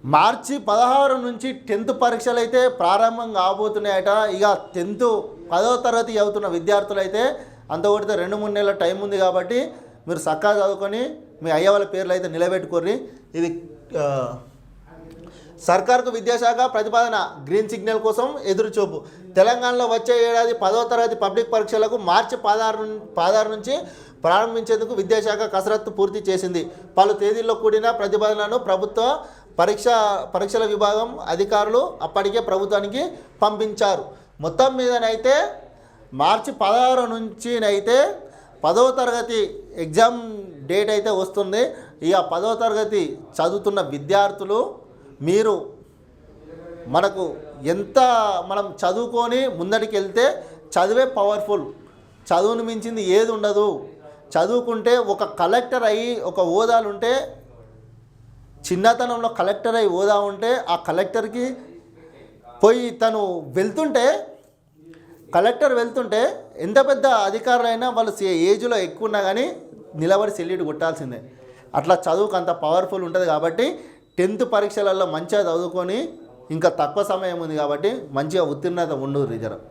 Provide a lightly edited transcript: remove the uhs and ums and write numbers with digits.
మార్చి 16 నుంచి 10th పరీక్షలు అయితే ప్రారంభం కాబోతున్నాయట. ఇక 10వ తరగతి చదువుతున్న విద్యార్థులు అయితే అంత కొడితే 2-3 నెలల టైం ఉంది కాబట్టి మీరు చక్కగా చదువుకొని మీ అయ్య వాళ్ళ పేర్లు అయితే నిలబెట్టుకోర్రి. ఇది సర్కార్కు విద్యాశాఖ ప్రతిపాదన, గ్రీన్ సిగ్నల్ కోసం ఎదురుచూపు. తెలంగాణలో వచ్చే ఏడాది 10వ తరగతి పబ్లిక్ పరీక్షలకు మార్చి 16 నుంచి ప్రారంభించేందుకు విద్యాశాఖ కసరత్తు పూర్తి చేసింది. పలు తేదీల్లో కూడిన ప్రతిపాదనను ప్రభుత్వ పరీక్షల విభాగం అధికారులు అప్పటికే ప్రభుత్వానికి పంపించారు. మొత్తం మీదనైతే మార్చి 16 నుంచినైతే 10వ తరగతి ఎగ్జామ్ డేట్ అయితే వస్తుంది. ఇక 10వ తరగతి చదువుతున్న విద్యార్థులు మీరు మనకు ఎంత మనం చదువుకొని ముందటికి వెళ్తే చదివే పవర్ఫుల్, చదువును మించింది ఏది ఉండదు. చదువుకుంటే ఒక కలెక్టర్ అయ్యి ఒక హోదాలు ఉంటే, చిన్నతనంలో కలెక్టర్ అయ్యి హోదా ఉంటే ఆ కలెక్టర్కి పోయి తను కలెక్టర్ వెళ్తుంటే ఎంత పెద్ద అధికారులైనా వాళ్ళు ఏజ్లో ఎక్కువ ఉన్నా కానీ నిలబడి సెల్యూట్ కొట్టాల్సిందే. అట్లా చదువుకు అంత పవర్ఫుల్ ఉంటుంది కాబట్టి 10th పరీక్షలలో మంచిగా చదువుకొని ఇంకా తక్కువ సమయం ఉంది కాబట్టి మంచిగా ఉత్తీర్ణత ఉండు రిజర్వ్.